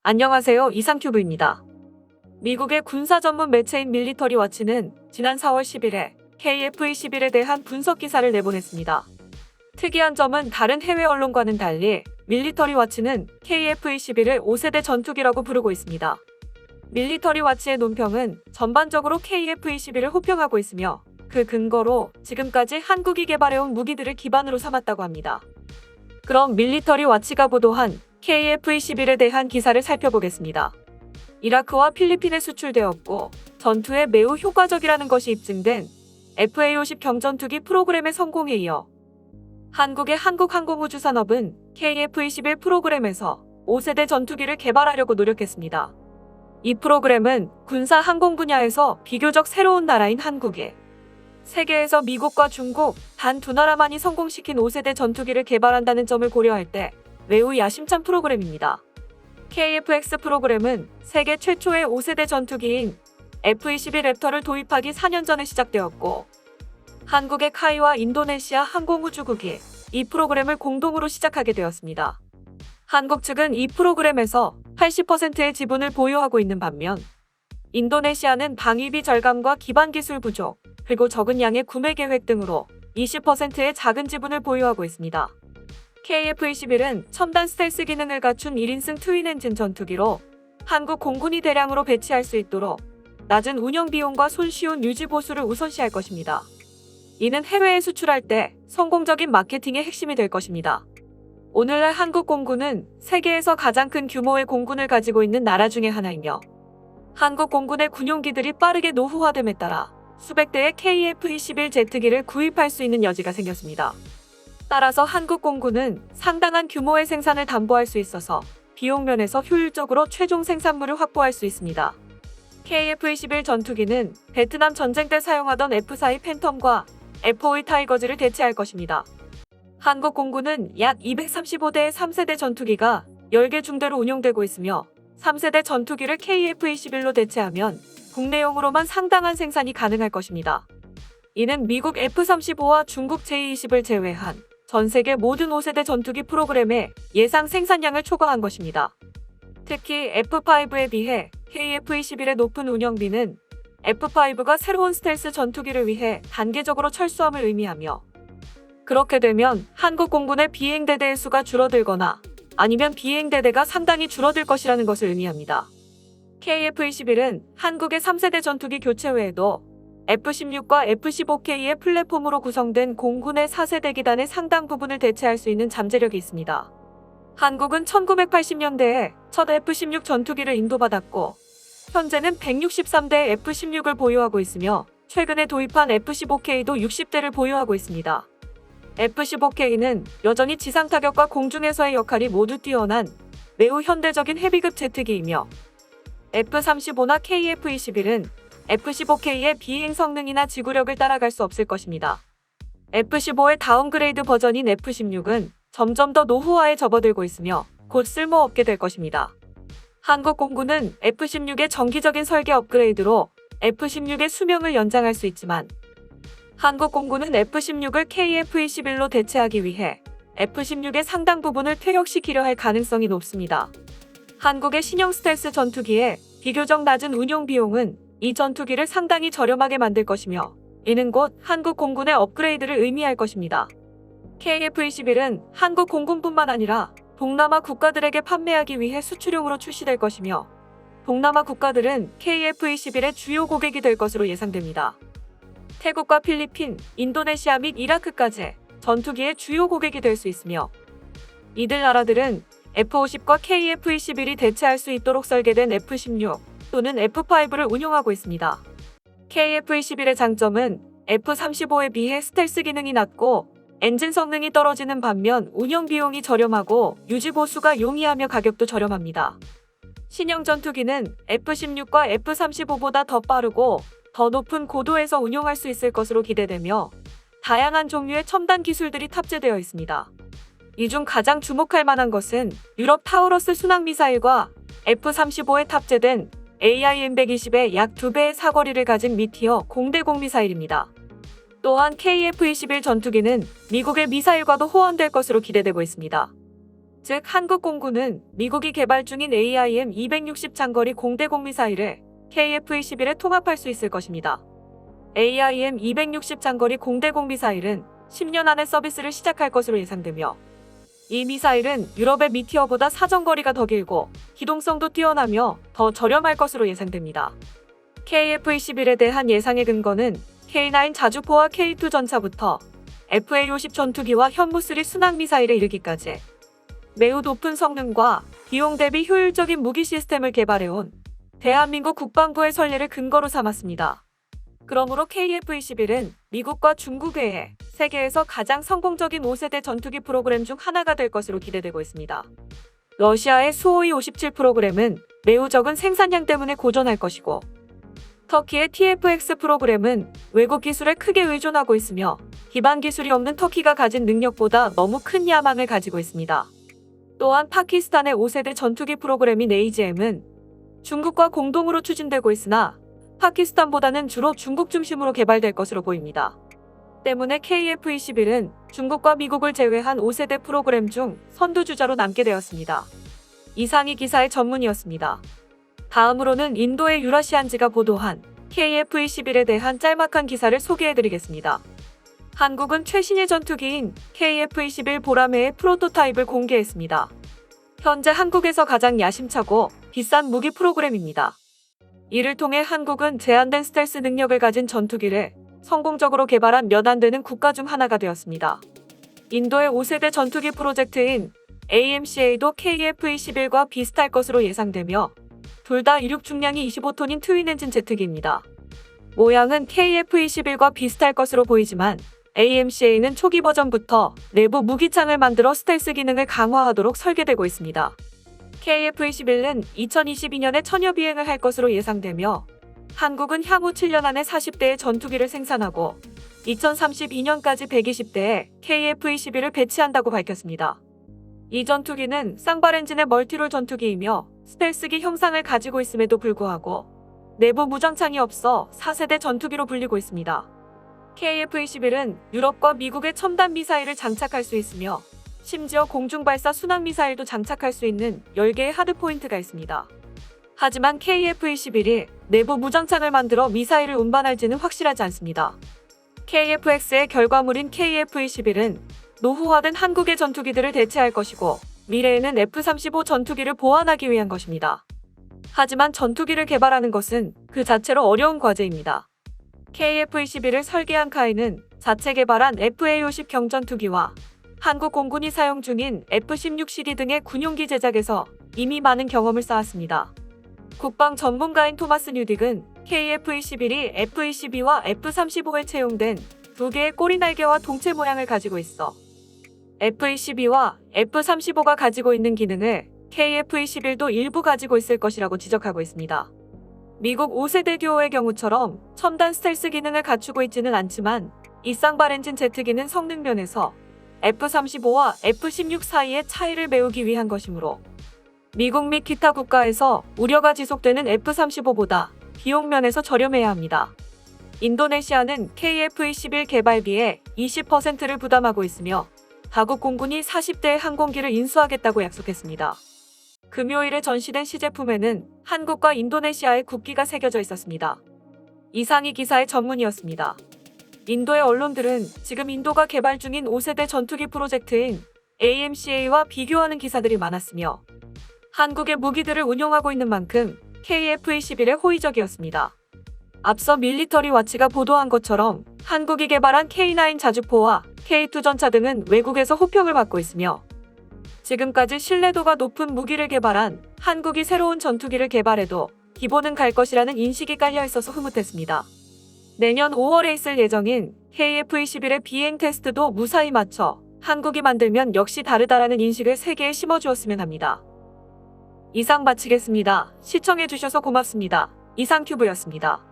안녕하세요. 이상큐브입니다. 미국의 군사 전문 매체인 밀리터리 와치는 지난 4월 10일에 KF-21에 대한 분석 기사를 내보냈습니다. 특이한 점은 다른 해외 언론과는 달리 밀리터리 와치는 KF-21을 5세대 전투기라고 부르고 있습니다. 밀리터리 와치의 논평은 전반적으로 KF-21을 호평하고 있으며 그 근거로 지금까지 한국이 개발해온 무기들을 기반으로 삼았다고 합니다. 그럼 밀리터리 와치가 보도한 KF-21에 대한 기사를 살펴보겠습니다. 이라크와 필리핀에 수출되었고 전투에 매우 효과적이라는 것이 입증된 FA-50 경전투기 프로그램의 성공에 이어 한국의 한국항공우주산업은 KF-21 프로그램에서 5세대 전투기를 개발하려고 노력했습니다. 이 프로그램은 군사 항공 분야에서 비교적 새로운 나라인 한국에 세계에서 미국과 중국 단 두 나라만이 성공시킨 5세대 전투기를 개발한다는 점을 고려할 때 매우 야심찬 프로그램입니다. KF-X 프로그램은 세계 최초의 5세대 전투기인 F-22 랩터를 도입하기 4년 전에 시작되었고 한국의 카이와 인도네시아 항공우주국이 이 프로그램을 공동으로 시작하게 되었습니다. 한국 측은 이 프로그램에서 80%의 지분을 보유하고 있는 반면 인도네시아는 방위비 절감과 기반 기술 부족, 그리고 적은 양의 구매 계획 등으로 20%의 작은 지분을 보유하고 있습니다. KF-21은 첨단 스텔스 기능을 갖춘 1인승 트윈 엔진 전투기로 한국 공군이 대량으로 배치할 수 있도록 낮은 운영 비용과 손쉬운 유지 보수를 우선시할 것입니다. 이는 해외에 수출할 때 성공적인 마케팅의 핵심이 될 것입니다. 오늘날 한국 공군은 세계에서 가장 큰 규모의 공군을 가지고 있는 나라 중에 하나이며 한국 공군의 군용기들이 빠르게 노후화됨에 따라 수백 대의 KF-21 제트기를 구입할 수 있는 여지가 생겼습니다. 따라서 한국 공군은 상당한 규모의 생산을 담보할 수 있어서 비용 면에서 효율적으로 최종 생산물을 확보할 수 있습니다. KF-21 전투기는 베트남 전쟁 때 사용하던 F-42 팬텀과 F-52 타이거즈를 대체할 것입니다. 한국 공군은 약 235대의 3세대 전투기가 10개 중대로 운용되고 있으며 3세대 전투기를 KF-21로 대체하면 국내용으로만 상당한 생산이 가능할 것입니다. 이는 미국 F-35와 중국 J-20을 제외한 전 세계 모든 5세대 전투기 프로그램의 예상 생산량을 초과한 것입니다. 특히 F-5에 비해 KF-21의 높은 운영비는 F-5가 새로운 스텔스 전투기를 위해 단계적으로 철수함을 의미하며 그렇게 되면 한국 공군의 비행대대의 수가 줄어들거나 아니면 비행대대가 상당히 줄어들 것이라는 것을 의미합니다. KF-21은 한국의 3세대 전투기 교체 외에도 F-16과 F-15K의 플랫폼으로 구성된 공군의 4세대 기단의 상당 부분을 대체할 수 있는 잠재력이 있습니다. 한국은 1980년대에 첫 F-16 전투기를 인도받았고 현재는 163대의 F-16을 보유하고 있으며 최근에 도입한 F-15K도 60대를 보유하고 있습니다. F-15K는 여전히 지상 타격과 공중에서의 역할이 모두 뛰어난 매우 현대적인 헤비급 제트기이며 F-35나 KF-21은 F-15K의 비행 성능이나 지구력을 따라갈 수 없을 것입니다. F-15의 다운그레이드 버전인 F-16은 점점 더 노후화에 접어들고 있으며 곧 쓸모없게 될 것입니다. 한국 공군은 F-16의 정기적인 설계 업그레이드로 F-16의 수명을 연장할 수 있지만 한국 공군은 F-16을 KF-21로 대체하기 위해 F-16의 상당 부분을 퇴역시키려 할 가능성이 높습니다. 한국의 신형 스텔스 전투기의 비교적 낮은 운용 비용은 이 전투기를 상당히 저렴하게 만들 것이며 이는 곧 한국 공군의 업그레이드를 의미할 것입니다. KF-21은 한국 공군뿐만 아니라 동남아 국가들에게 판매하기 위해 수출용으로 출시될 것이며 동남아 국가들은 KF-21의 주요 고객이 될 것으로 예상됩니다. 태국과 필리핀, 인도네시아 및 이라크까지 전투기의 주요 고객이 될 수 있으며 이들 나라들은 F-50과 KF-21이 대체할 수 있도록 설계된 F-16 또는 F-5를 운용하고 있습니다. KF-21의 장점은 F-35에 비해 스텔스 기능이 낮고 엔진 성능이 떨어지는 반면 운영 비용이 저렴하고 유지 보수가 용이하며 가격도 저렴합니다. 신형 전투기는 F-16과 F-35보다 더 빠르고 더 높은 고도에서 운용할 수 있을 것으로 기대되며 다양한 종류의 첨단 기술들이 탑재되어 있습니다. 이 중 가장 주목할 만한 것은 유럽 타우러스 순항미사일과 F-35에 탑재된 AIM-120의 약 2배의 사거리를 가진 미티어 공대공 미사일입니다. 또한 KF-21 전투기는 미국의 미사일과도 호환될 것으로 기대되고 있습니다. 즉 한국공군은 미국이 개발 중인 AIM-260 장거리 공대공 미사일을 KF-21에 통합할 수 있을 것입니다. AIM-260 장거리 공대공 미사일은 10년 안에 서비스를 시작할 것으로 예상되며 이 미사일은 유럽의 미티어보다 사정거리가 더 길고 기동성도 뛰어나며 더 저렴할 것으로 예상됩니다. KF-21에 대한 예상의 근거는 K9 자주포와 K2 전차부터 FA-50 전투기와 현무3 순항미사일에 이르기까지 매우 높은 성능과 비용 대비 효율적인 무기 시스템을 개발해온 대한민국 국방부의 선례를 근거로 삼았습니다. 그러므로 KF-21은 미국과 중국 외에 세계에서 가장 성공적인 5세대 전투기 프로그램 중 하나가 될 것으로 기대되고 있습니다. 러시아의 수호이 57 프로그램은 매우 적은 생산량 때문에 고전할 것이고 터키의 TFX 프로그램은 외국 기술에 크게 의존하고 있으며 기반 기술이 없는 터키가 가진 능력보다 너무 큰 야망을 가지고 있습니다. 또한 파키스탄의 5세대 전투기 프로그램인 AGM은 중국과 공동으로 추진되고 있으나 파키스탄보다는 주로 중국 중심으로 개발될 것으로 보입니다. 때문에 KF-21은 중국과 미국을 제외한 5세대 프로그램 중 선두주자로 남게 되었습니다. 이상이 기사의 전문이었습니다. 다음으로는 인도의 유라시안지가 보도한 KF-21에 대한 짤막한 기사를 소개해드리겠습니다. 한국은 최신의 전투기인 KF-21 보라매의 프로토타입을 공개했습니다. 현재 한국에서 가장 야심차고 비싼 무기 프로그램입니다. 이를 통해 한국은 제한된 스텔스 능력을 가진 전투기를 성공적으로 개발한 몇 안 되는 국가 중 하나가 되었습니다. 인도의 5세대 전투기 프로젝트인 AMCA도 KF-21과 비슷할 것으로 예상되며 둘 다 이륙 중량이 25톤인 트윈 엔진 제트기입니다. 모양은 KF-21과 비슷할 것으로 보이지만 AMCA는 초기 버전부터 내부 무기창을 만들어 스텔스 기능을 강화하도록 설계되고 있습니다. KF-21은 2022년에 천여 비행을 할 것으로 예상되며 한국은 향후 7년 안에 40대의 전투기를 생산하고 2032년까지 120대의 KF-21을 배치한다고 밝혔습니다. 이 전투기는 쌍발 엔진의 멀티롤 전투기이며 스텔스기 형상을 가지고 있음에도 불구하고 내부 무장창이 없어 4세대 전투기로 불리고 있습니다. KF-21은 유럽과 미국의 첨단 미사일을 장착할 수 있으며 심지어 공중발사 순항미사일도 장착할 수 있는 10개의 하드포인트가 있습니다. 하지만 KF-21이 내부 무장창을 만들어 미사일을 운반할지는 확실하지 않습니다. KF-X의 결과물인 KF-21은 노후화된 한국의 전투기들을 대체할 것이고 미래에는 F-35 전투기를 보완하기 위한 것입니다. 하지만 전투기를 개발하는 것은 그 자체로 어려운 과제입니다. KF-21을 설계한 카이는 자체 개발한 FA-50 경전투기와 한국 공군이 사용 중인 F-16CD 등의 군용기 제작에서 이미 많은 경험을 쌓았습니다. 국방 전문가인 토마스 뉴딕은 KF-21이 F-22와 F-35에 채용된 두 개의 꼬리 날개와 동체 모양을 가지고 있어 F-22와 F-35가 가지고 있는 기능을 KF-21도 일부 가지고 있을 것이라고 지적하고 있습니다. 미국 5세대 듀오의 경우처럼 첨단 스텔스 기능을 갖추고 있지는 않지만 이 쌍발 엔진 제트기는 성능 면에서 F-35와 F-16 사이의 차이를 메우기 위한 것이므로 미국 및 기타 국가에서 우려가 지속되는 F-35보다 비용 면에서 저렴해야 합니다. 인도네시아는 KF-21 개발비의 20%를 부담하고 있으며 자국 공군이 40대의 항공기를 인수하겠다고 약속했습니다. 금요일에 전시된 시제품에는 한국과 인도네시아의 국기가 새겨져 있었습니다. 이상이 기사의 전문이었습니다. 인도의 언론들은 지금 인도가 개발 중인 5세대 전투기 프로젝트인 AMCA와 비교하는 기사들이 많았으며 한국의 무기들을 운용하고 있는 만큼 KF-21에 호의적이었습니다. 앞서 밀리터리 와치가 보도한 것처럼 한국이 개발한 K9 자주포와 K2 전차 등은 외국에서 호평을 받고 있으며 지금까지 신뢰도가 높은 무기를 개발한 한국이 새로운 전투기를 개발해도 기본은 갈 것이라는 인식이 깔려 있어서 흐뭇했습니다. 내년 5월에 있을 예정인 KF-21의 비행 테스트도 무사히 마쳐 한국이 만들면 역시 다르다라는 인식을 세계에 심어주었으면 합니다. 이상 마치겠습니다. 시청해주셔서 고맙습니다. 이상큐브였습니다.